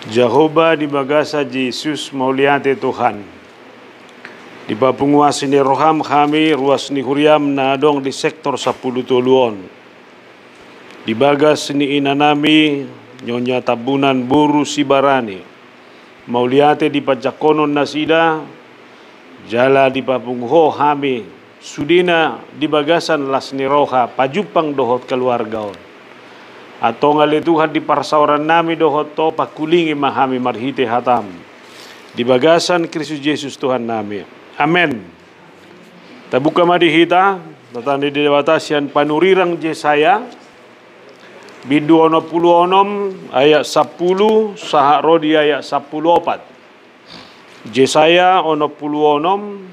Jehovah di bagasa Yesus mauliate Tuhan. Di papunguas ni roham kami ruas ni huriam na adong di sektor 10 tuluon. Di bagas ni inanami nyonya tabunan buru sibarani. Mauliate di pajakonon nasida jala di papungho kami sudina di bagasan las ni roha pajupang dohot keluargaon. Atau ngali Tuhan di parsauran nami dohot to pakulingi mahami marhite hatam. Di bagasan Kristus Yesus Tuhan nami. Amen. Tabuka madihita tatani di dewatasian panurirang Yesaya bidu ono puluh onom ayat 10 saha rodi ayat 14. Yesaya ono puluh onom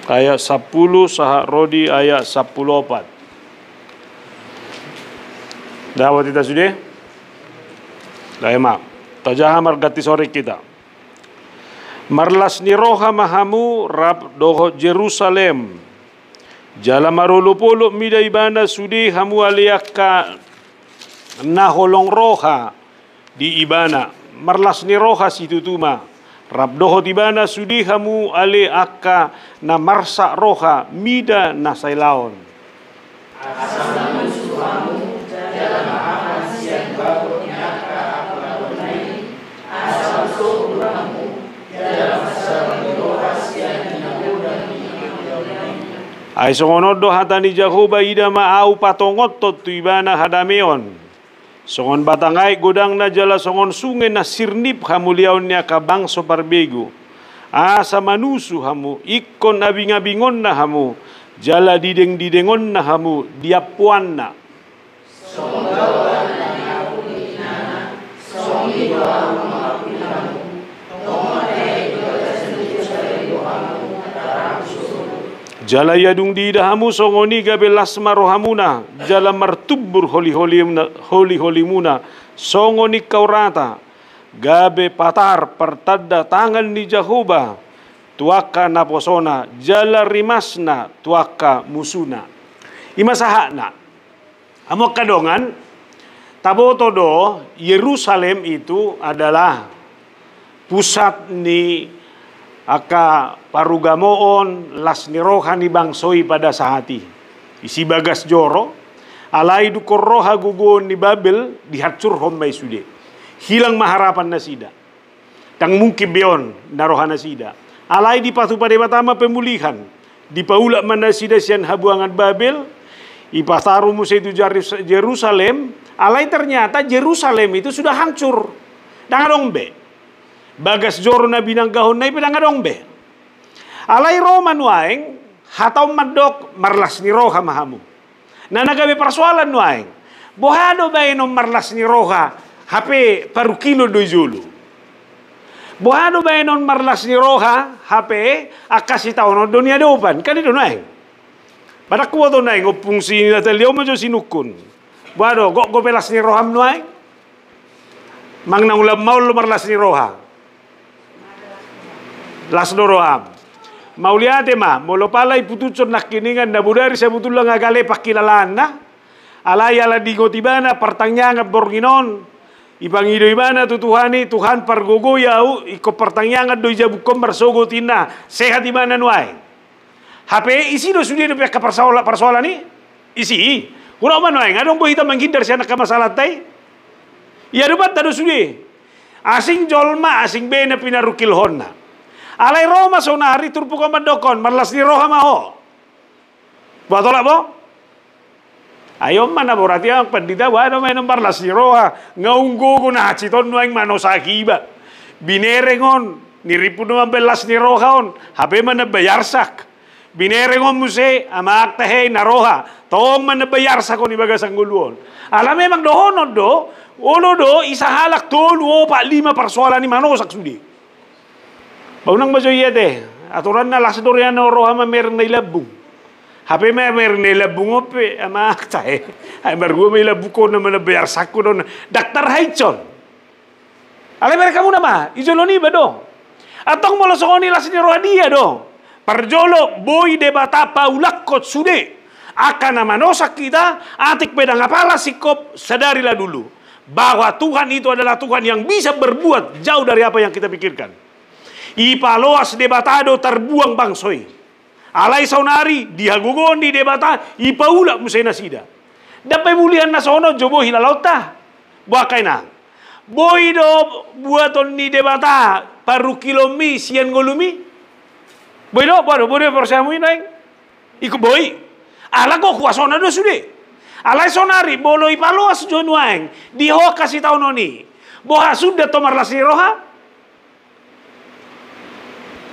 ayat 10 saha rodi ayat 14. Dawat kita sudah? Daya maaf. Tajaha margati sore kita. Marlas ni roha mahamu rab doho Jerusalem. Jala marulupuluk mida ibana sudi hamu aliaka naholong roha di ibana. Marlas ni roha situtuma. Rab doho ibana sudi hamu aliaka na marsa roha mida nasailaon. Asam suhamu dalam ahasian babutnya ka-apalunai asal suhuramu dalam asal rohasian naudani ay songonod do hatani Jehovah ida maau patongot to tuibana hadameon songon batangay godang na jala songon sungai na sirnip hamuliaon niya kabangso parbego asa manusu hamu ikon abing-abingon na hamu jala dideng-didengon na hamu diapuan na jala yadung di dahamu songoni gabe lasma rohamuna jala martubur holi muna songoni kaurata gabe patar pertada tangan ni Jehovah tuaka naposona jala rimasna tuaka musuna imasahana amok kadongan tabotodo Yerusalem itu adalah pusat ni aka parugamoon las ni roha ni bangsoi pada sahati isi bagas joro alai dukor roha gugon ni Babel dihancur hombay sude hilang maharapan nasida tang mungkin beon naroha nasida alai di patu pada batama pemulihan di paula manasida sian habuangan Babel ipasaru musa itu Jerusalem alai ternyata Jerusalem itu sudah hancur dangadong be bagas joro na binanggahon na ipadangadong be alai Roman waeng hataw madok marlas ni roha mahamu na nagabe persoalan waeng bohado ba inom marlas ni roha hape parukilo do julu bohado ba inom marlas ni roha hape akasita ono dunia dopan kan itu waeng pada kuwa to naing opung si natalio mo sinukun. Bado go pelas ni roham nuay. Mang nang ulam maul marlas ni roha. Las do roham. Mauliate ma molo palay putucon nakiningan na budari sa butulang agale pakilalaan na. Alaya la digo tibana partangnyanga borginon. Ipangido ibana tutuhani Tuhan pargogoyau iko partangnyanga do jabukom barsogotina. Sehat ibana nuay. HP isi do sudah do pihak persoalan ni isi kurang mana yang adong boh kita menghindar si anak masalah tay ya debat tado sudah asing jolma asing bena pinarukil honna alai Roma sonari turpu komandokon marlas di roha maho buat tolak bo ayo mana borati ang pandita wado may marlas di roha ngaunggo ko na citon nuang manosakiba binerengon niripu naman belas ni roha on HP mana bayarsak binerengon muse amak tahe naroha tong manabayar sa ko ni bagasang guluon alam memang dohonod do ulo do isahalak tolo pa 5 persoalan ni manosak sudi baunang majoya de aturan na lasdorian no roha mamer na ilabung hape mamer na ilabung ope amak tahe ay margo may labuko na manabayar sa ko don Dr. Haichon alam mereka muna ma ijoloni ba do atong molosoni las ni roha dia do Parjolo boy de batapa ulakot sude akan nama nosak kita atik pedang apala sikop sadarilah dulu bahwa Tuhan itu adalah Tuhan yang bisa berbuat jauh dari apa yang kita pikirkan. Ipaloas debatado terbuang bangsoi. Alay saunari dihagugon di debata ipaula musena sida. Dapat mulihan nasono jobo hilalauta. Buakai na. Boido buaton ni debata paru kilomi sian golumi. Boido persamu inaing. Iku boy. Ala ko kuasona do sude. Alay sonari bolo ipaloas jonuang. Diho kasih tau noni. Boha sudah tomar lasi roha.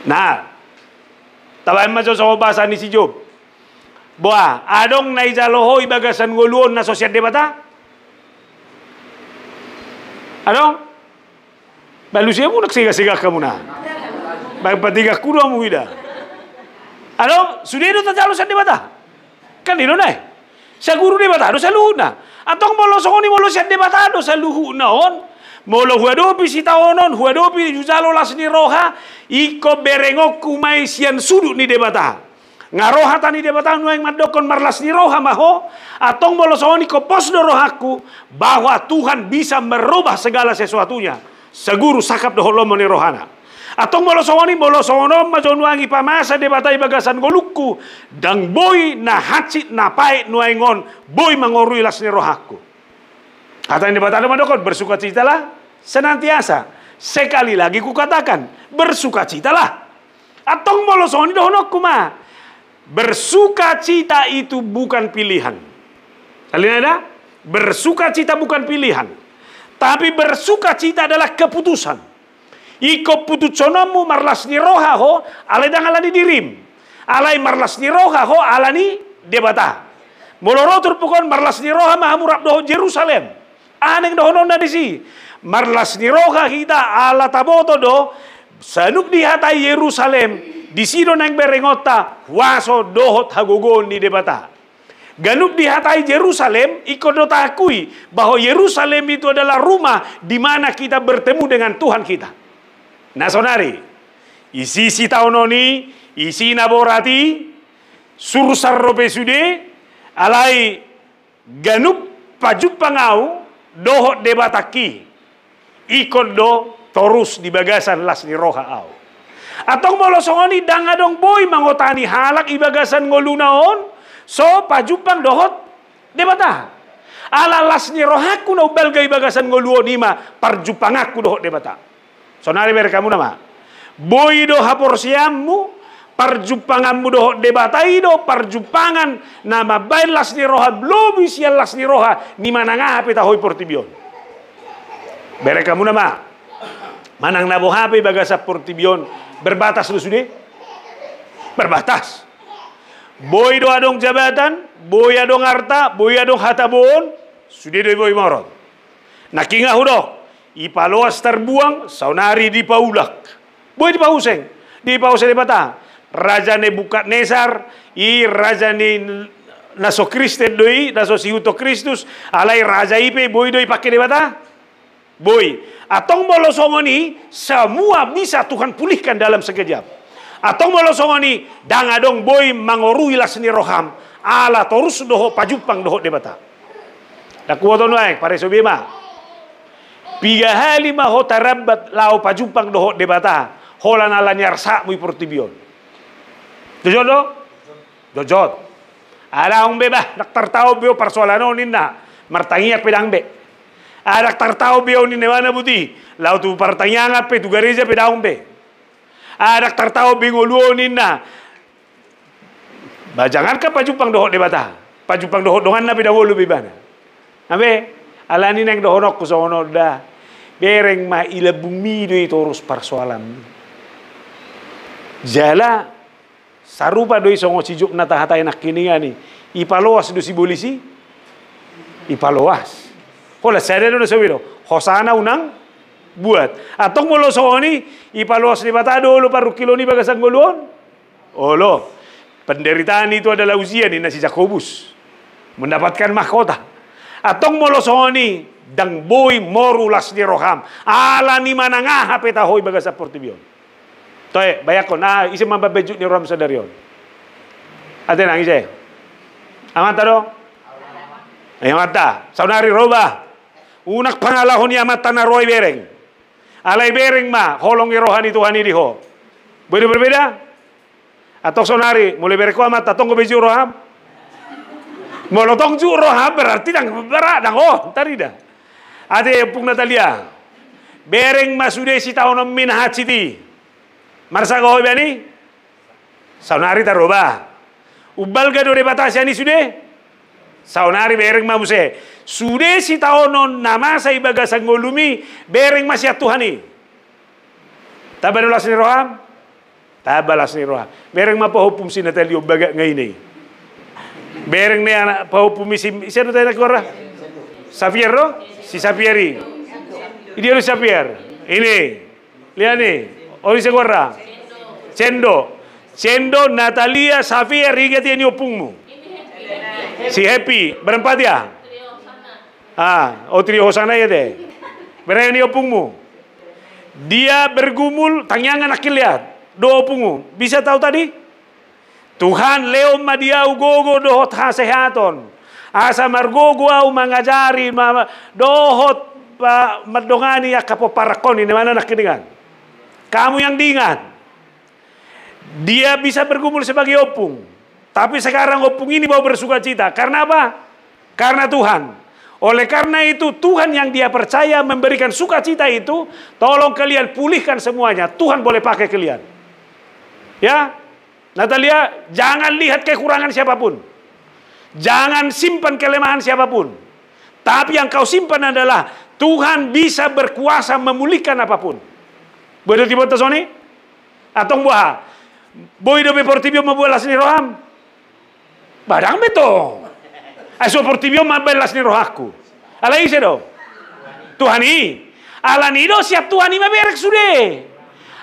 Nah, tabay maso sa bahasa ni si Job. Boa, adong naijaloho ibagasan nguluon na sosyad debata? Adong? Balusia mo nagsiga-siga ka muna. Bagpatiga kudo mo ida. Adong, sudido tajalo sa debata? Kanino na eh? Sa guru debata, sa luho na. Atong molosong ni molosyan debata, sa luho na on. Molo huadopi si taonon, huadopi jujalo las ni roha, iko berengok kumay siyan sudu ni debata. Ngaroha tani debata nueng madokon marlas ni roha maho, atong molo sooni ko posdo rohaku, bahwa Tuhan bisa merubah segala sesuatunya. Seguru sakap doholomo ni rohana. Atong molo sooni majonuangi pamasa debata ibagasan golukku, dang boy na hatsit na pait nuengon, boy mangorui las ni rohaku. Kata yang debata madokon, bersukacitalah senantiasa. Sekali lagi kukatakan, bersukacitalah. Atong molosoni dohonok kuma. Bersukacita itu bukan pilihan. Kalian ada? Bersukacita bukan pilihan. Tapi bersukacita adalah keputusan. Iko putusonamu marlas ni roha ho, alay dang alani dirim. Alay marlas ni roha ho, alani debata. Molorotur pukon marlas ni roha mahamurap doho Jerusalem. Aneng dohonon na disi. Marlas ni roha kita ala taboto do. Sanuk di hatai Yerusalem. Di sino nang berengota. Waso dohot hagugon di debata. Ganup di hatai Yerusalem. Ikut takui bahwa Yerusalem itu adalah rumah di mana kita bertemu dengan Tuhan kita. Nah sonari. Isi si taononi. Isi naborati. Sursar rope sude. Alai ganup pajut pangau. Dohot debataki ikut do torus di bagasan las ni roha au. Atong molosongoni dangadong boy mangotani halak ibagasan ngolunaon so pajupang dohot debata. Ala las ni rohaku na ubal gay bagasan ngoluon ima parjupangaku dohot debata. Sonari berkamu nama. Boy do hapor siammu parjupanganmu dohot debata ido parjupangan nama bain las ni roha blobi sial las ni roha ni mananga hape tahoy portibion. Bere kamu nama manang nabo hape bagasa portibion berbatas lu sude berbatas. Boy do adong jabatan, boy adong harta, boy adong hatabon sude do boy morot. Nakinga hudok ipaloas terbuang saunari di paulak. Boy di pauseng di pauseng debata. Raja Nebukadnesar, raja ni naso Kristen doi, naso siuto Kristus, alai raja ipe boy doi pakai debata, boy. Atong molosongoni semua bisa Tuhan pulihkan dalam sekejap. Atong molosongoni dangadong boy mangorui las ni roham, ala torus doho pajupang doho debata. Dakuoton wae pare sobema. Piga hali maho tarabat lao pajupang doho debata, holan ala nyarsa mui portibion. Jojot do? Jojot. Ada ang beba, naktartao biyo parsolano ninna. Martangiyak pedang be. Ada naktartao biyo ni newana buti. Lau tu partangiyanga pe tu gareja pedang be. Ada naktartao biyo nguluo ninna. Bajangan ka pajupang dohot debata. Pajupang dohot dongan na pedang ulu bibana. Abe, alani nang dohonok kusono da. Bereng ma ila bumi do itu urus parsoalan. Jala sarupa doi songo cijuk na tahatai nak kininga ni ipaloas do si bolisi ipaloas hola sada do sabiro hosana unang buat atong molo songoni ipaloas ni batado lo paru kilo ni bagasan golon olo penderitaan itu adalah ujian ni nasi Jakobus mendapatkan mahkota atong molo songoni dang boy morulas ni roham ala ni manangah peta hoy bagasa portibion. Toy, bayakon, isi mababejuk ni Rom Sadarion. Ate nang isi. Amata do? Amata. Saunari roba. Unak pangalahon ni amat tanaroi bereng. Alay bereng ma, holong rohani Tuhan ini ho. Berbeda? Atau sonari, mulai bereko amat tatong ko beju roham. Molotong ju roham berarti dang berat dang oh, tadi dah. Ade pung Natalia. Bereng ma sudah si tahun min haciti. Marsa ko bani? Sonari taroba. Ubal ga dore batasiani sudah? Saunari bereng ma muse. Sudah si tahun nama sa ibaga sanggolumi bereng masih Tuhani. Tabanulas ni roham. Tabalas ni roham. Bereng ma pahupum si Natalio baga ngaini. Bereng ni anak pahupum si siapa tayo nakora? Xavier ro? Si Xavieri. Ini lo Xavier. Ini. Lihat nih. Ori segora. Cendo, Natalia, Xavier, ingat ini opungmu. Si Happy, berempat ya? Trio Hosana ya deh. Berani opungmu. Dia bergumul, tanyangan akil lihat. Do opungmu. Bisa tahu tadi? Tuhan leo madia ugogo dohot hasehaton. Asa margogo au mangajari dohot madongani ya kapoparakon ini mana nak dengan? Kamu yang diingat. Dia bisa bergumul sebagai opung. Tapi sekarang opung ini mau bersuka cita. Karena apa? Karena Tuhan. Oleh karena itu Tuhan yang dia percaya memberikan sukacita itu, tolong kalian pulihkan semuanya. Tuhan boleh pakai kalian. Ya, Natalia, jangan lihat kekurangan siapapun. Jangan simpan kelemahan siapapun. Tapi yang kau simpan adalah Tuhan bisa berkuasa memulihkan apapun. Boleh tiba Sony? Atau buah? Boy do Portibio mabuelas ni roham. Badang beto. Aso Portibio mabuelas ni rohaku. Ala ise do. Tuhani. Ala ni do siap Tuhani maberek sude.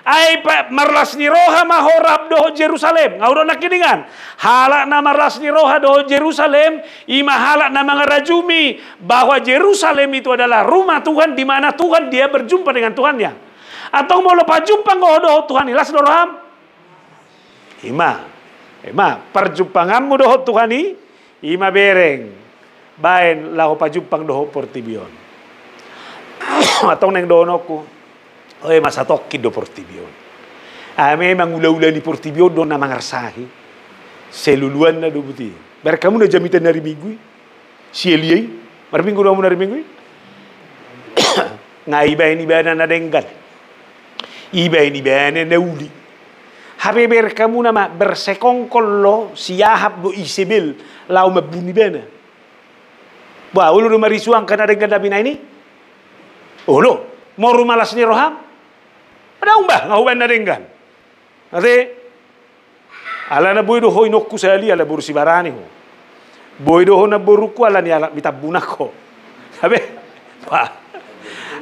Ay marlas ni roha mahorab do Jerusalem. Ngaudo nakiningan. Halak na marlas ni roha do Jerusalem. Ima halak na mga rajumi. Bahwa Jerusalem itu adalah rumah Tuhan. Di mana Tuhan dia berjumpa dengan Tuhannya. Atau mau lupa jumpa ngodo Tuhan ilas do roham. Ima perjumpanganmu doho Tuhani ima bereng bain lahu pajumpang doho Portibion atau neng donoku masa toki do Portibion memang ula-ula di Portibion do na mangarsahi seluluan na do buti ber kamu na jamitan dari minggu si Eliai marminggu do dari minggu iba ini bana na denggal iba ini bana na uli Habeber kamu nama bersekongkol lo siahap do Isabel lau mabuni bena. Wah, ulu rumah risuang karena dengan dabina ini. Oh lo, mau rumah las ni roham? Ada umbah ngahuban na dengan. Nanti, ala na boy do hoy nokku sali ala buru sibarani ho. Boy do ho na buruku ala ni ala mitabuna ko. Sabe? Wah,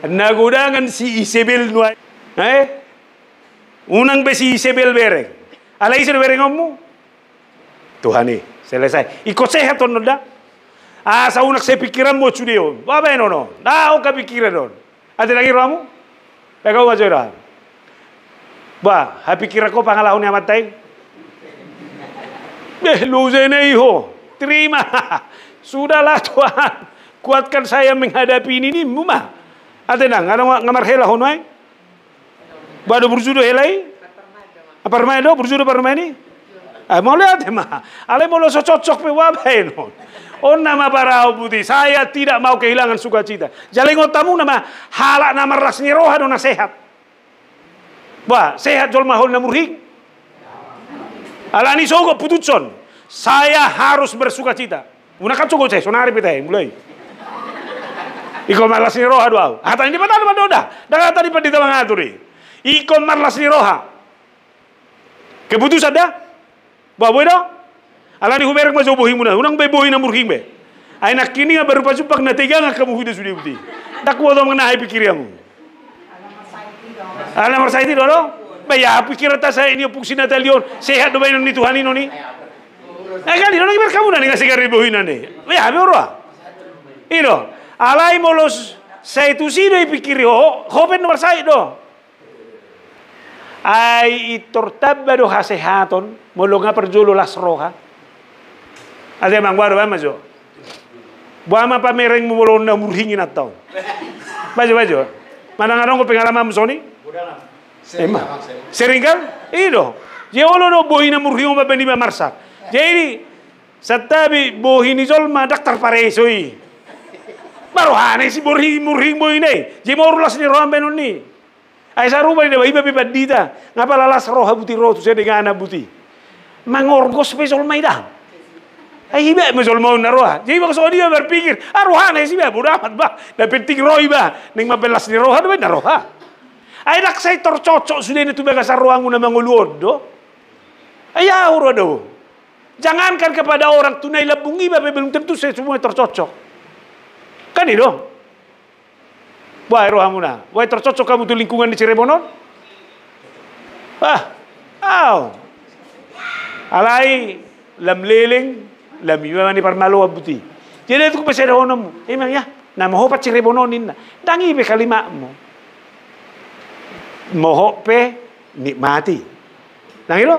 nagudangan si Isabel nuai. Unang besi Isabel bereng. Alay sa bereng mo. Tuhani, selesai. Ikut sehat on da. Sa unak saya pikiran mo chudio. Baba no. Da o ka pikiran don. Ada lagi ramu? Pegau aja dah. Ba, ha pikiran ko pangalahon ni amatay. Luzene iho. Terima. Sudahlah Tuhan. Kuatkan saya menghadapi ini muma. Ada nang ngamarhela honway. Bado berjudo helai? Apa do berjudo permai? Mau lihat mah. Ale mau lo cocok pe wabain. On nama barau putih. Saya tidak mau kehilangan sukacita. Jalengot tamu nama halak nama rasni roha dona sehat. Wah, sehat jol mahol na murhing. Alani sogo pututson. Saya harus bersukacita. Unakan cogo saya sonari petay mulai. Iko malas ni roha doa. Hata ini patah depan doda. Dah tadi pada kita mengaturi. Iko malas ni roha. Keputusan dah. Bawa do. Alani huberek ma jobo himuna. Unang bebohi na murhing be. Ay nakini nga baru pasupak na tiga nga kamu huda sudi uti. Takwa do mengenai pikiriamu. Ala marsaiti do do. Baya pikir ta saya ini fungsi Natalion sehat do bayin ni Tuhan ini ni. Kan ini ngi berkamu na ngasih kari bohinan ni. Baya be oro. Ino. Alai molos saya itu sih do pikiri ho. Hopen nomor saya do. Ay itortabba do hasehaton molonga perjolo las roha. Ada mang baru ba majo. Buama pamereng mo bolon na murhingin atau. Baju. Mana ngarong ko pengalaman mo soni? Sering kan? Ido. Jolo no bohina murhingo ba bani ba marsa. Jadi satabi bohini jolma daktar paresoi. Baruhane si murhing bohine. Jemorlas ni rohan benon ni. Ay saruba ni iba bibadita. Ngapa lalas roha buti rotu saya dengan buti. Mangorgos pe jolma ida. Ay iba mo jolma na roha. Jadi bang dia berpikir, rohane si ba bodoh amat ba. Na penting roh iba ning mabelas ni roha na roha. Ay naksay tercocok sudah itu baga sa rohangu na manguluod do. Ayaw do. Jangankan kepada orang tunai labung iba belum tentu semua tercocok. Kan itu. Wah rohamu na. Wah tercocok kamu tuh lingkungan di Cirebonon. Alai lam leleng lam iba ni parmalo abuti. Jadi itu pasal honam. Emang ya. Nama hopa Cirebononin na. Dangi be kalima mo. Moho pe nikmati. Nang ilo.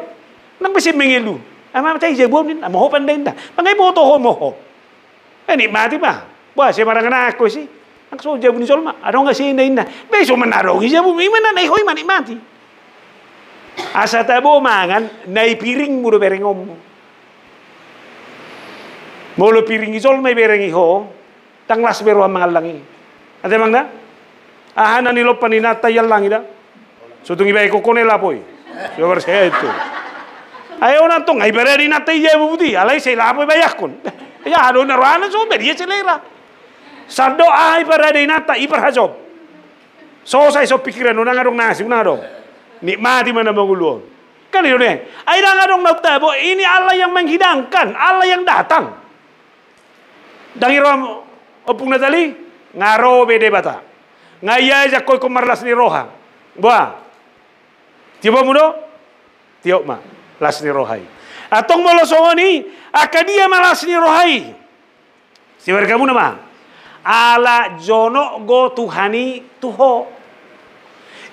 Nang besi mengilu. Ama tay jebom nin moho pandain da. Mangai mo to moho. Nikmati ba? Wah, saya marang ako si. Ang so jebom ni solma. Ado nga si inda. Beso manaro jebom imana nay hoy manikmati. Asa tabo mangan nay piring mo do berengom. Molo piring solma berengi ho. Tanglas bero ang mga langi. Ate mang na? Ahanan nilo paninatay ang langi da. So tung iba ko konela poy. So saya itu. Ayaw na tong ay bereri natay jay buti. Alay say lapoy bayak kon. Ya hado na roana so beriya selera. Sado ay bereri natay iperhajob. So say so pikiran no ngadong nasi na do. Nikmati man manguluon. Kan itu ne. Ay ngadong nagtabo ini Allah yang menghidangkan, Allah yang datang. Dangirom opung natali ngaro bede bata. Ngaya ja koy komarlas ni roha. Ba. Tiba mudo? Tiok ma. Las ni rohai. Atong molosongoni akadia malas ni rohai. Si kamu nama. Ala jono go Tuhani tuho.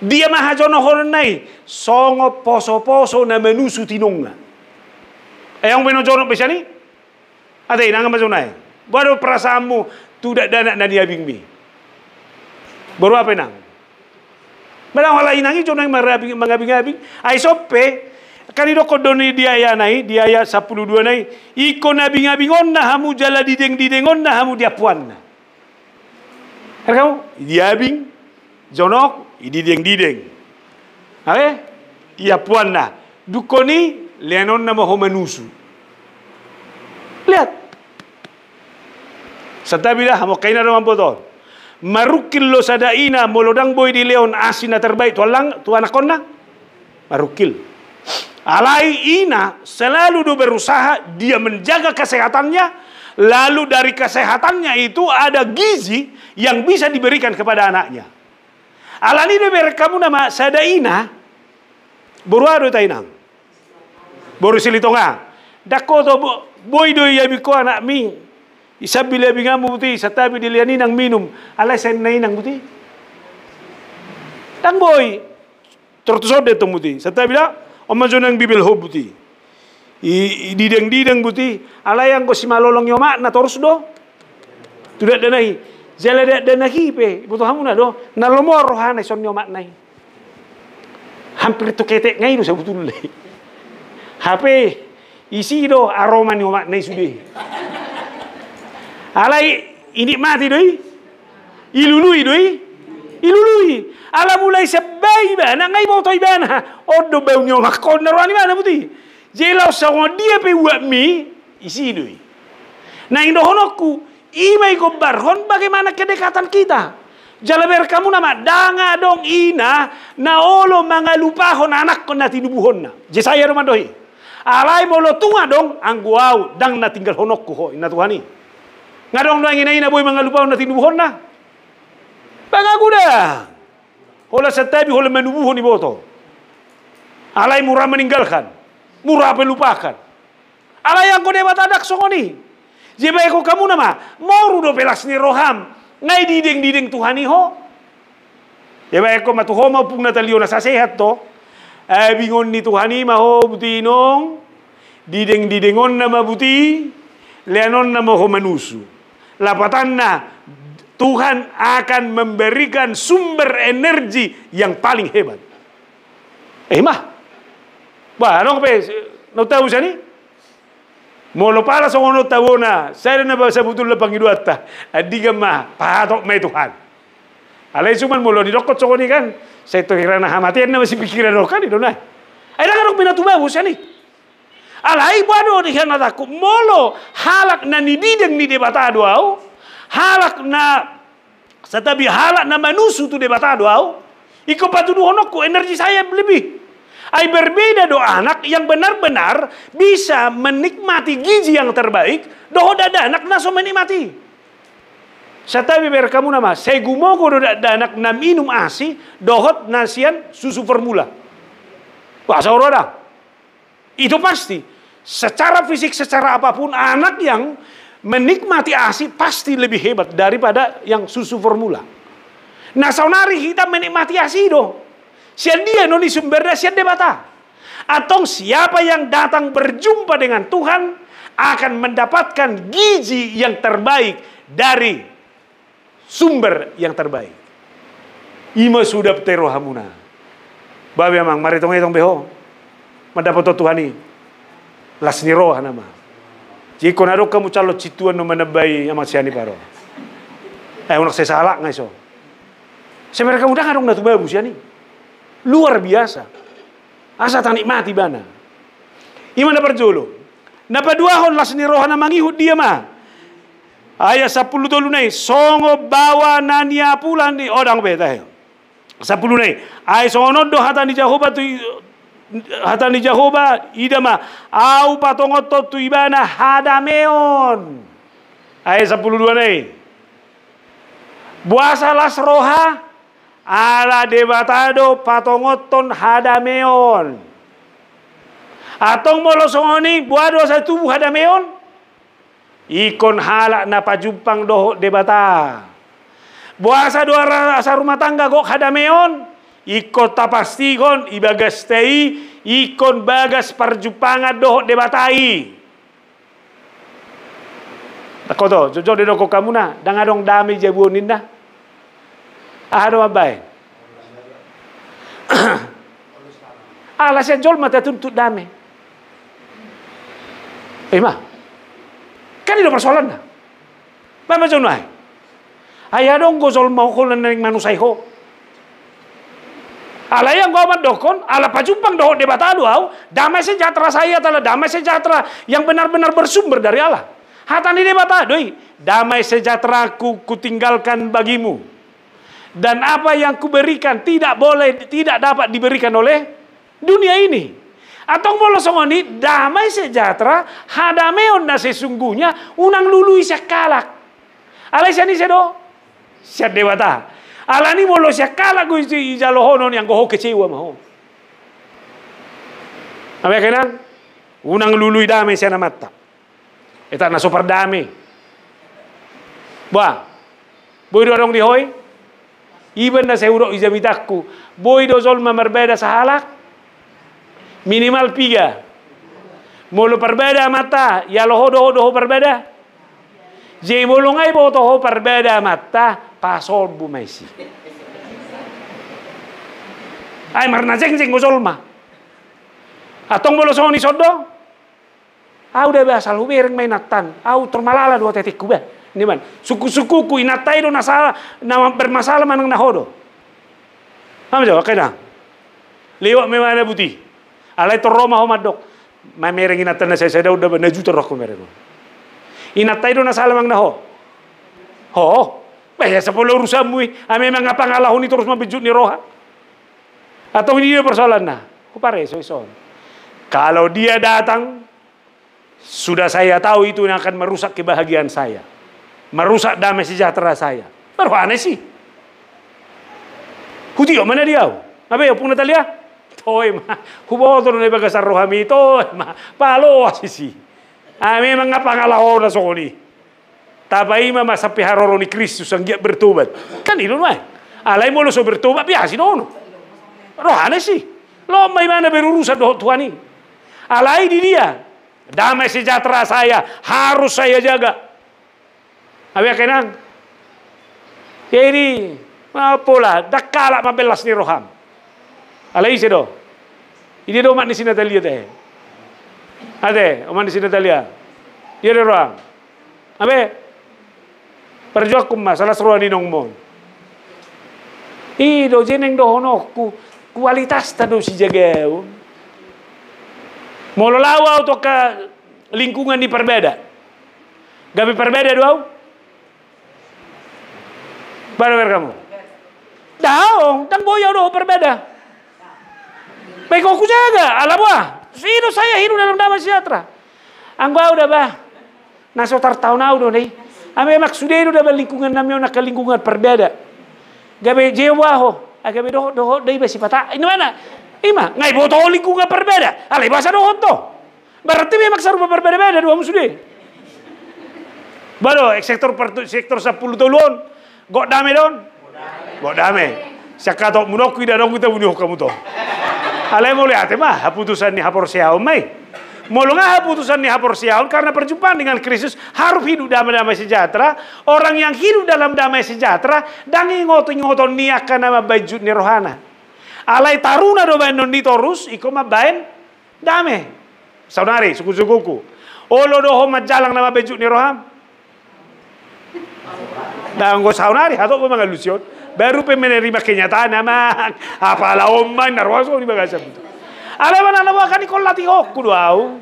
Dia maha jono honai songo poso na menusu tinunga. Yang beno jono besani? Ada inang majonai. Baru perasaanmu tidak dana na dia bingbi. Baru apa nang? Barang wala inangi jono yang mangabing-abing. Ay sope kanino ko doni diaya 12 nai iko nabing-abingon na hamu jala dideng-didengon na hamu diapuan na. Kamu diabing jonok idideng-dideng. Awe iapuan na. Dukoni leanon na mo manusu. Lihat. Satabila hamo kaina naman botol. Marukil lo sadaina molodang boy di leon asin na terbaik tu anakon na. Marukil. Alai ina selalu berusaha dia menjaga kesehatannya, lalu dari kesehatannya itu ada gizi yang bisa diberikan kepada anaknya. Alani do berkamu nama sadaina boru ado tainang. Boru silitonga. Dako to boy do yabi ko anak mi. Isabile bingamu buti satabi diliani nang minum. Alai sen nang buti. Tang boy. Tertusode to buti. Satabi la Omajo nang bibil ho buti. Dideng buti. Alayang ko si malolong yoma na torus do. Tidak danai. Jala danaki pe. Butuh hamu na do. Nalomor rohana son yoma nai. Hampir tu ketek ngai do sa butul le. HP isi do aroma yoma nai sudah. Alai ini mati doi. Ilului doi. Ilului. Ala mulai sebay ba na ngai mo toy ba na odo ba unyo makon na rani ba na buti jelaw sa dia pe wa mi isi doi na indo honoku imay ko barhon bagaimana kedekatan kita jalaber kamu nama danga dong ina na olo mga lupahon anak ko na tinubuhon na jesaya naman dohi alay mo lo tunga dong ang guaw dang na tinggal honokku ho ina tuhani ngadong do angin ina boy mga lupahon na tinubuhon na bangaguda. Hola setabi hola menubuh ni boto. Alai murah meninggalkan, murah pelupakan. Alai yang kau debat adak songoni. Jeba eko kamu nama, moru do pelas ni roham, ngai dideng Tuhani ho. Jeba eko matuho maupung natalio na sasehat to. Bingon ni Tuhani maho butinong, didengon nama buti, leanon nama ho manusu. lapatanna Tuhan akan memberikan sumber energi yang paling hebat. Mah. Ba, ano pe? No tahu sani? Molo para sa ono tahu na, saya na ba sa butul na pangiduata. Adiga mah, patok may Tuhan. Alay suman molo di dokot sa kan. Saya to hirana hamatian na masih pikiran kan ito na. Ay nagarok pinatubaw sani. Alay bado di hanataku molo halak na nidideng ni debatado au. Halak na sa tabi halak na manusu tu debatado au. Iko patuduhonok ko energi saya lebih. Ay berbeda do anak yang benar-benar bisa menikmati gizi yang terbaik, doho dada anak naso menikmati. Satabi ber kamu nama, segumoko do dada anak na minum asi, dohot nasian susu formula. Wah, saudara. Itu pasti. Secara fisik, secara apapun, anak yang menikmati asi pasti lebih hebat daripada yang susu formula. Nah, saunari kita menikmati asi do. Sian dia noni sumbernya sian debata. Atau siapa yang datang berjumpa dengan Tuhan akan mendapatkan gizi yang terbaik dari sumber yang terbaik. Ima sudah ptero hamuna. Babi amang mari tong beho. Mendapat Tuhan ini. Lasni roh nama. Jika nado kamu calo cituan no menebai amat siani paro. Unak saya salah ngai so. Sebenarnya kamu dah ngadong natu babu siani. Luar biasa. Asa tak nikmati bana. Iman na perjolo. Napaduahon las ni rohana mangihud dia mah. Ayat 10 dulu nai. Songo bawa nania pulan di odang betah. 10 nai. Ay songo do hatani Jehovah tu hatani Jehovah idama au patongot tu ibana hadameon. Ayat 10 nai. Buasa las roha ala debatado patongoton hadameon. Atong molosongoni buado sa tubuh hadameon. Ikon halak na pajumpang doho debata. Buasa doa asa rumah tangga gok hadameon. Ikon tapastikon ibagas tei. Ikon bagas parjumpangan doho debatai. Takoto, jojo de doko kamu na. Dangadong dami jabuonin na. Ano abay? Alas yan jol matatuntut dami. Mah. Kan itu persoalan na. Mama jonay. Ayadong gozol mau ko ng manusay ho. Alayang gomat dokon, ala pajumpang doho debatado au, damai sejahtera saya adalah damai sejahtera yang benar-benar bersumber dari Allah. Hatani debatado, damai sejahtera ku tinggalkan bagimu. Dan apa yang kuberikan tidak dapat diberikan oleh dunia ini. Atau molosongoni damai sejahtera hadameon na sesungguhnya unang lului sakalak. Alay siya ni sedo siya dewata. Alani molo siya kalak go ijalohonon yang goho kecewa maho. Apa kailan? Unang lului damai siya na mata. Eta na super damai. Ba. Boy dorong dihoy. Iban na seuro izamitakku. Boy dozol berbeda sahalak. Minimal 3. Mulu berbeda mata. Ya loho doho berbeda. Jai mulungai botoho berbeda mata. Pasol bumaisi. Ay marna jeng gozol ma. Atong bolo soni sodo. Au udah basal hubereng mainatan. Au termalala 2 titik kubah. Ini man, suku-sukuku inatai do nasala na bermasalah manang nahodo. Apa jawab kena? Lewat memana buti. Alai to Roma homadok. Mamereng inatan na saya udah na juta roh mereng. Inatai do nasala mang naho. Ho. Bahaya 10 urusanmu. Memang apa ngalahun terus mabijut ni roha. Atau ini dia persoalan nah. Kupare so-son. Kalau dia datang sudah saya tahu itu yang akan merusak kebahagiaan saya. Merusak damai sejahtera saya. Baru aneh sih. Hutio mana dia? Apa ya pun Natalia? Toy mah. Hubo to na bagasar rohami to mah. Palo sisi. Memang apa ngalaho na sokoni. Tabai mah sampai haroro ni Kristus ang giat bertobat. Kan itu mah. Alay mo lo so bertobat biasa nono. Rohane sih. Lo may mana berurusan doh Tuhan ini. Alay di dia. Damai sejahtera saya harus saya jaga. Abi kenang. Jadi apalah dakala mabelas ni roham. Alai sedo. Ini do mat ni sinatalia teh. Ade, oman di sinatalia. Dia ada roham. Abe perjuak masalah seruan di nongmon. Do jeneng do hono kualitas tado si jagau. Molo lawa atau ke lingkungan di perbeda. Gabi perbeda doau. Baru kamu. Daong, dan boya do perbeda. Baik aku jaga, alam wah. Hidup saya hidup dalam damai sejahtera. Anggau udah bah. Naso tartau nau do nih. Ame maksudnya itu dalam lingkungan namanya nak lingkungan perbeda. Gabe jewa ho, gabe do dai besi patah. Ini mana? Ima, ngai boto lingkungan berbeda. Alai bahasa do honto. Berarti memang sarupa berbeda-beda dua musuh. Baru sektor 10 tahun. Gok dame don. Gok dame. Sakato munok ida dong kita bunuh kamu to. Alai mau lihat mah putusan ni hapor siaun mai. Molo ngah putusan ni hapor siaun karena perjumpaan dengan Kristus harus hidup damai sejahtera. Orang yang hidup dalam damai sejahtera dangi ngoton ni akan nama bajut ni rohana. Alai taruna do bain non ditorus iko mabain dame. Saudari suku-sukuku. Olo do homa jalang nama bajut ni roham. Dan go saudari atau ko mga lusion baru pe menerima kenyataan nama apalah oman narwaso ni bagasa betul. Alai mana nama kan ikon lati hokku do au.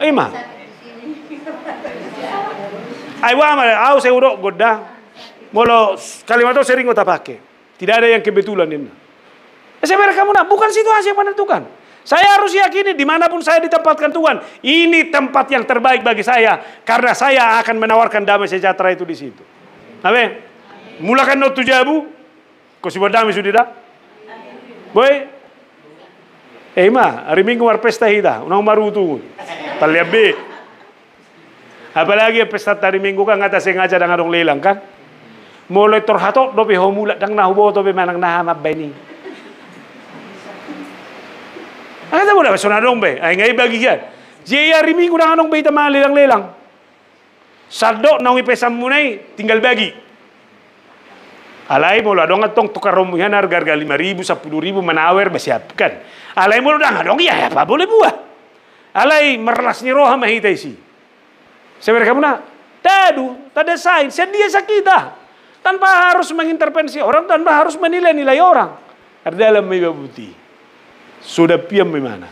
Ima. Ai wa ma au seguro goda. Molo kalimat itu sering kita pakai. Tidak ada yang kebetulan ini. Sebenarnya kamu bukan situasi yang menentukan. Saya harus yakini dimanapun saya ditempatkan Tuhan, ini tempat yang terbaik bagi saya karena saya akan menawarkan damai sejahtera itu di situ. Amin. Mulakan no tujabu, kau si damai sudah dah. Boy, hari Minggu war pesta hita, unang marutu, taliabe. Apalagi pesta hari Minggu kan ngata sengaja dengan dong lelang kan. Mulai terhatok dope homula dang nahubo dope manang nahamab bani. Ada mo na sonadong be, ay ngay bagian. Jaya rimi ko na anong be tama lelang-lelang. Saldo na ipesam mo na tinggal bagi. Alay mo ladong atong tukarom yan harga 5,000 10,000 manawer basiapkan. Alay mo ladong adong ya apa boleh buah. Alay merlas ni roha mahitay si. Sebenarnya kamu na dadu, tada sain, sedia sakita. Tanpa harus mengintervensi orang, tanpa harus menilai-nilai orang. Dalam may babuti. Sudah piam mana?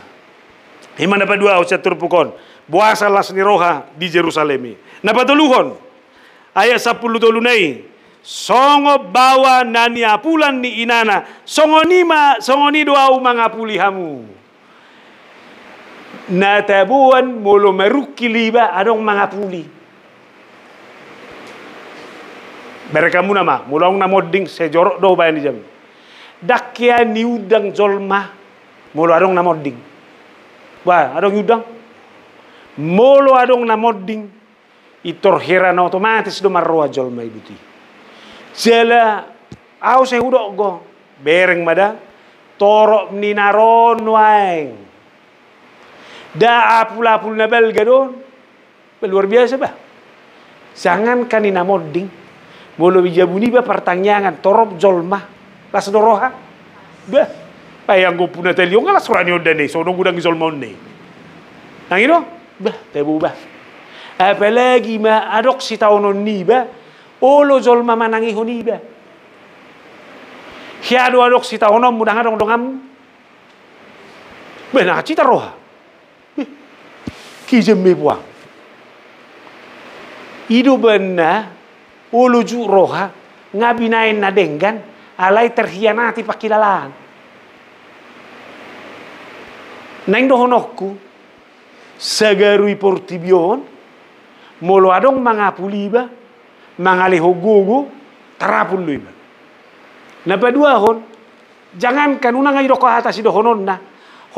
Iman dapat dua usah turpukon. Buasa las ni roha di Jerusalem. Napatuluhon. Ayat 10 tulunay. Songo bawa nani apulan ni inana. Songoni doa mga pulihamu. Natabuan mulu merukiliba adong mga puli. Mereka nama, mulang na modding sejorok do bayan di jam. Dakya ni udang jolma, mulu adong na modding. Wah, adong udang. Mulu adong na modding. Itor heran otomatis do marroa jolma ibuti. Jela, au se hudok go. Bereng mada, torok ni naron waeng. Da apul-apul na belga don. Luar biasa bah. Jangan kanina modding. Bolo bijabuni ba pertanyaan torop jolma las doroha bah payang go puna telio ngala surani odane sono gudang jolma onne nang ino bah tebu bah apalagi ma adok si taunon ni ba olo jolma manangi honi ba hiado adok si taunon mudang adong dongam bena cita roha ki jemme buang ido bena uluju roha ngabinain na denggan alay terhianati pakilalaan nang dohonokku sagarui portibion molo adong mga puliba mga lehogogo tarapun luiba napaduahon jangan kanuna ngay doko atas dohonon na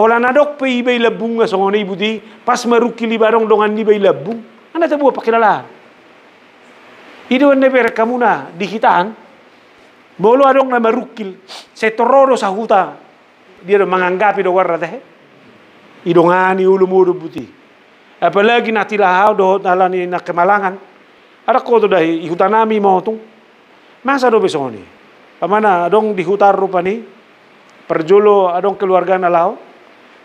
hola nadok pe ibay labung nga songoni buti pas marukili barong dongan ni bay labung anda tabuah pakilalaan. Ido neber kamuna di hitaan bolo adong na marukil setororo sa huta dia do manganggapi do warra teh ido ngani ulu mudu buti apalagi natilahaw do nalani na kemalangan Ada ko to dahi ihutanami mau tung. Masa do besok ni? Pamana adong di hutar rupa ni? Perjolo adong keluarga na lao.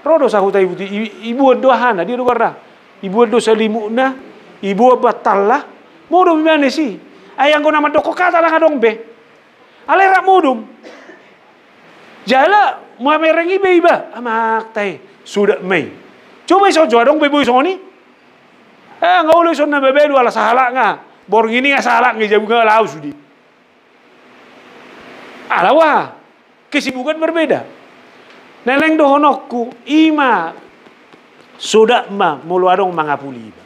Rodo sa hutai buti ibu dohana dia lugar dah. Ibu do salimuna, ibu batalla. Modum mana sih? Ayang ko nama doko kata lang adong be. Alera modum. Jala mo merengi be iba. Amak tay sudah may. Coba iso adong be boy soni. Nga ulo iso na bebe do ala sahala nga. Bor ngini nga sahala nga jabu nga lao sudi. Alawa kesibukan berbeda. Neleng dohonokku ima sudah ma mulu adong mangapuli iba.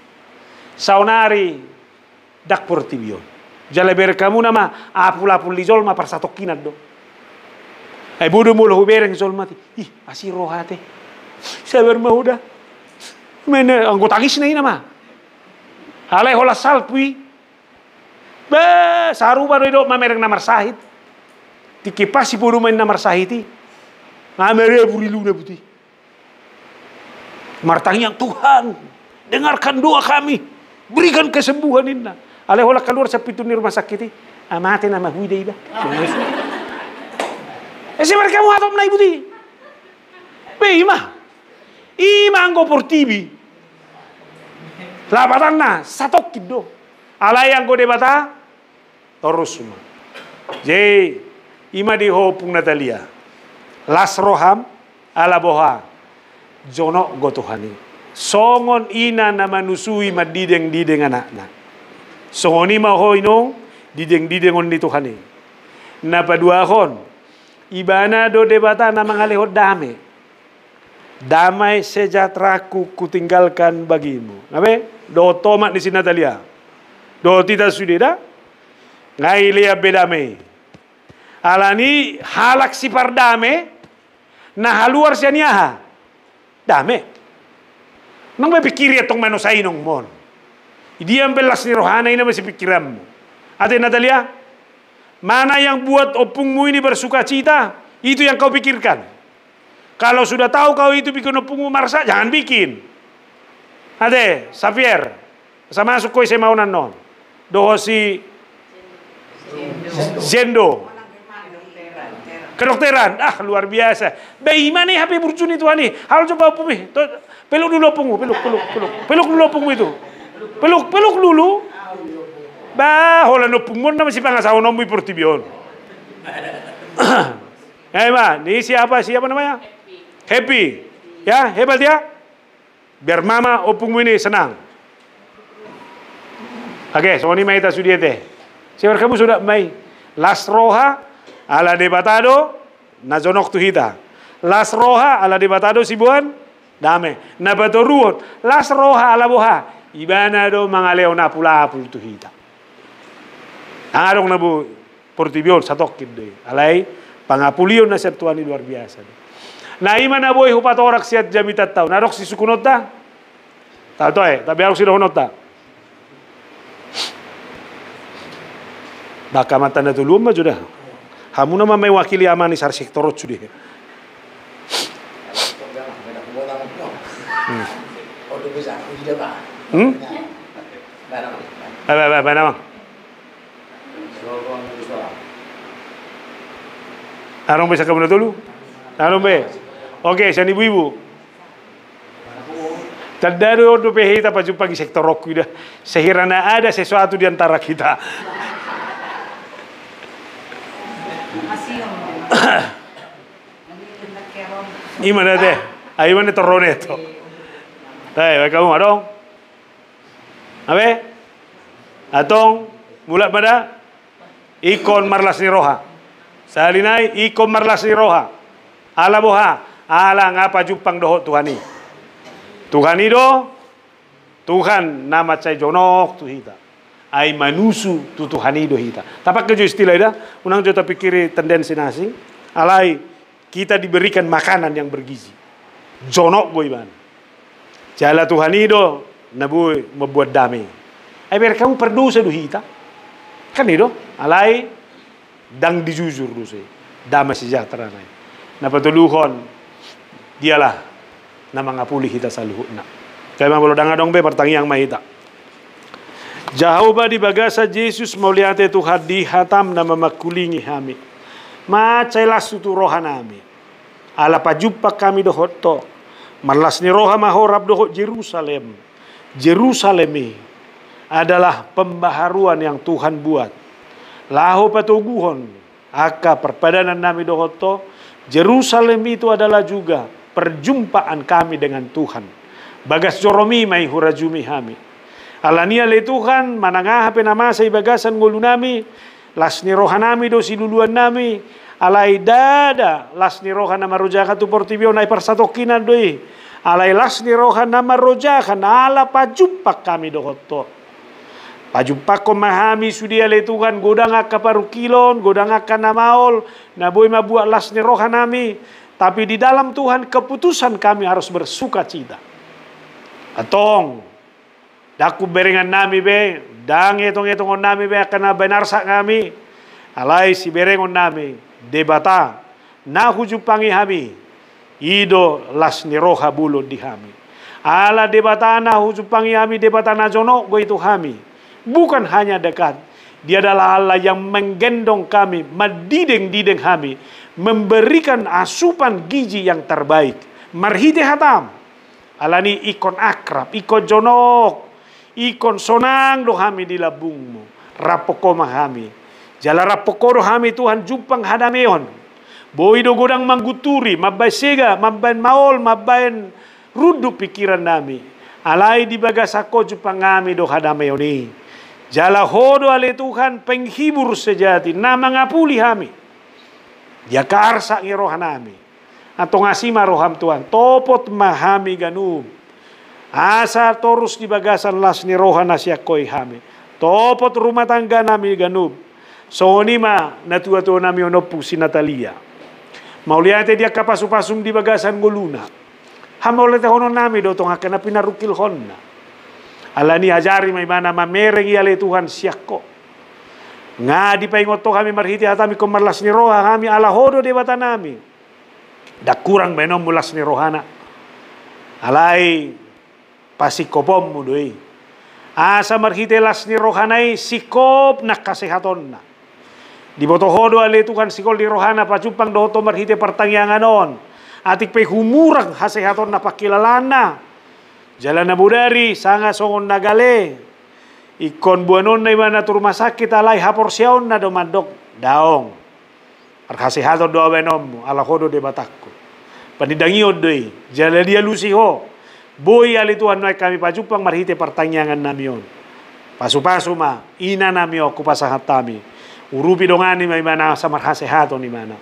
Saunari dak portibion. Jale berkamu nama apul-apul li zolma persatokinat do. Ay bodo mulu hubereng zolma ti. Ih, asih rohate. Sabar mahuda. Mena anggo tangis na ina ma. Halay hola salpui. Ba saru baru do mamereng namar sahid. Tikipasi bodo main namar sahiti. Ngamere burilu na buti. Martangi yang Tuhan, dengarkan doa kami. Berikan kesembuhan inna. Alay hola keluar sa pintu ni rumah sakit. Amate nama huide iba. Ese mereka mu atop na ibuti. Be ima anggo portibi. Labatan na satok kido. Alay anggo debata terus semua. Jadi ima di hopung Natalia. Las roham ala boha. Jono go Tuhani. Songon ina na manusui madideng-dideng anak-anak. Songoni maho inong dideng-dideng on ni Tuhani. Napaduahon ibana do debata na mangalehot dame. Damai sejahteraku kutinggalkan bagimu. Ngabe? Do tomat ni si Natalia. Do tita sudeda. Ngai lia bedame. Alani halak si pardame. Na haluar siya niyaha. Dame. Nang may pikiri atong manusay nung mon. Hindi ang belas ni rohana ina masih pikiran mo. Ate Natalia, mana yang buat opungmu ini bersuka cita, itu yang kau pikirkan. Kalau sudah tahu kau itu bikin opungmu marsa, jangan bikin. Ate, Xavier, sama masuk koi saya mau nanon. Doho si Zendo. Kedokteran, luar biasa. Bayi mana HP burjun itu ani? Hal coba opungmu. Peluk dulu opungmu, peluk dulu opungmu itu. Peluk dulu. Hola no pungmon na masih pangasawa no muy portibion. Ini siapa namanya? Happy. Ya, hebat ya. Biar mama opungmu ini senang. Oke, so ini maita sudiete. Siapa kamu sudah mai? Las roha ala debatado nazonok tuhita. Las roha ala debatado sibuan dame. Nabatoruot. Las roha ala boha. Ibana do mangaleo na pula-pul tuhita. Arong na bu portibion satokid deh. Alay pangapulion na sertuani luar biasa. Na ima na boy hupatorak siat jamitat tau. Narok si sukunot ta. Tato tapi harus si dohonot ta. Baka mata na tulum ma juda. Hamu nama may wakili amani sar sektorot sudah. Ba. Arong bisa kamu dulu? Arong be. Oke, sian ibu-ibu. Tadaro do pehita pa jumpa di sektor roku dah. Sehirana ada sesuatu di antara kita. Gimana deh? Ayo mana torroneto. Tay, kamu adong. Abe? Atong mula pada ikon marlas ni roha. Salinay ikon marlas ni roha. Ala boha, ala ngapa jupang doho Tuhani. Tuhani do Tuhan nama cai jonok tuhita. Ai manusu tu Tuhani do hita. Tapak kejo istilah ida, unang jota pikiri tendensi nasi. Alai kita diberikan makanan yang bergizi. Jonok goiban. Jala Tuhani do nabu membuat damai. Ai biar kamu berdosa do hita. Kan itu, alai dang dijujur do se. Damai sejahtera nai. Na patuluhon dialah na mangapuli hita sa luhut na. Kaya mga bolodang adong be pertangiang mahita. Jauh ba di bagasa Jesus mauliate Tuhan dihatam na mamakulingi kami. Macailas tu roha nami. Ala pajumpa kami dohot to. Malas ni roha mahorab dohot Jerusalem. Jerusalem adalah pembaharuan yang Tuhan buat. Laho patuguhon. Aka perpadanan nami dohot to. Jerusalem itu adalah juga perjumpaan kami dengan Tuhan. Bagas joromi mai hurajumi kami. Alania le Tuhan manangah penama sa ibagasan ngulu nami. Las ni roha nami do siluluan nami. Alay dada las ni roha nama rojaka tu portibio na iparsatokinan doi. Alay las ni roha nama rojaka na ala pajumpak kami dohotto. Pajumpak ko mahami sudia le Tuhan godang akka parukilon, godang akka namaol, na boy mabuat las ni roha nami. Tapi di dalam Tuhan keputusan kami harus bersuka cita. Atong daku berengan nami be, dang etong nami be akan benar sak kami. Alay si berengon nami debata na hujupangi kami. Ido las ni roha bulod di kami. Ala debata na hujupangi kami debata na jono go itu kami. Bukan hanya dekat. Dia adalah Allah yang menggendong kami, madideng-dideng kami, memberikan asupan gizi yang terbaik. Marhite hatam. Alani ikon akrab, ikon jonok, ikon sonang do kami di labungmu. Rapoko mahami. Jala rapoko do kami Tuhan jumpang hadameon. Boi do godang mangguturi, mabay sega, mabayan maol, mabayan rudu pikiran nami. Alay di bagasako jumpang kami do hadameon ni. Jala hodo ale Tuhan penghibur sejati, na mangapuli kami. Dia karsa ngirohan nami. Atau ngasima roham Tuhan, topot mahami ganum. Asa torus di bagasan las ni rohan nasyakoi hami. Topot rumah tangga nami ganum. So ni ma natua-tua nami onopu si Natalia. Mauliate dia kapasupasum di bagasan guluna. Hamaulete hono nami dotong akan pinarukil honna. Alani ajari may mana mamereng ale Tuhan syakko. Nga di paingoto kami marhiti hatami komarlas ni roha kami ala hodo debata nami. Dak kurang menom mulas ni rohana. Alay pasikopom mo doi. Asa marhite las ni rohanay sikop na kasehaton na. Di botohodo ale Tuhan sikol ni rohana pacupang doto marhite pertangyangan on. Atik pe humurang hasehaton na pakilalana. Jalan na budari sanga songon nagale. Ikon buanon na iba na rumah sakit alay haporsyaon na domadok daong. Arkasehaton doa benom ala hodo de batakku. Panidangiod doi. Jala dia lusiho. Boy ali Tuhan noy kami pajupang marhite pertanyaan namion. Pasu-pasu ma ina namio kupasahat kami. Urupi dongani may mana sa markasehaton ni mana.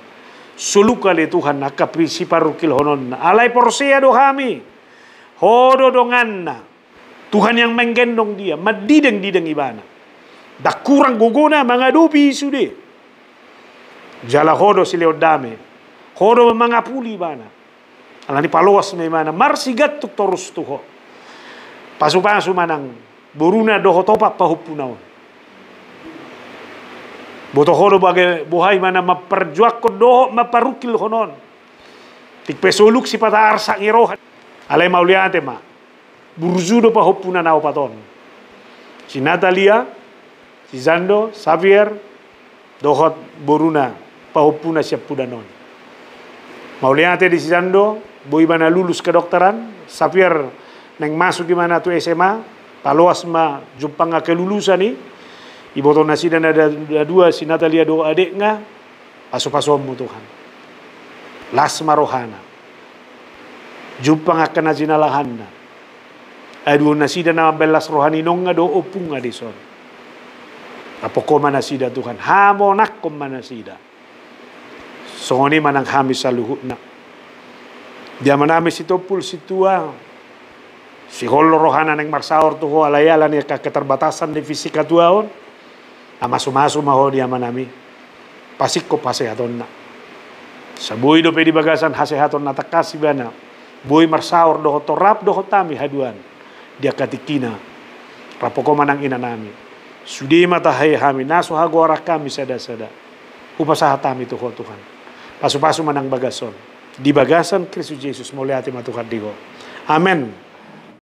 Suluk ali Tuhan nakaprisi parukil honon na. Alay porsia do kami. Hodo dongan na. Tuhan yang menggendong dia. Madideng-dideng ibana. Dak kurang guguna mga dupi sude. Jala hodo sileod dame. Hodo mangapuli bana. Alani paloas may mana. Marsigat tuk torus tuho. Pasu-pasu manang. Buruna doho topa pahupunaw. Boto hodo bagai buhay mana maperjuak ko doho maparukil honon. Tikpesuluk si pata arsa ngirohan. Alay mauliante ma. Burzudo pahupuna nao paton. Si Natalia, si Zando, Xavier, dohot buruna pahupuna siap pudanon. Mauliate di si Zando, boy mana lulus kedokteran, Xavier neng masuk di mana tu SMA, paloas ma jumpang nga kelulusan ni, iboto nasi dan ada dua si Natalia do adik nga, paso-pasom mo Tuhan. Las marohana. Jumpang akan najinalahan na. Adu nasida na belas rohani nong nga do opung nga dison. Apoko manasida Tuhan. Hamonak kom manasida. So ni manang hamis sa luhut na. Dia manami si topul si tua. Si holo rohana neng marsaor tuho alayalan ya keterbatasan di fisika tuaon. Amasu-masu maho dia manami. Pasiko pasehaton na. Sa buhay do pedi bagasan hasehaton na takasi bana. Buhay marsaor doho torap doho tami haduan. Dia katikina rapoko manang ina nami sudi mata hai hami naso hagora kami sada-sada upasaha tami tuho Tuhan pasu-pasu manang bagason di bagasan Kristus Yesus muliati matuhan digo amen.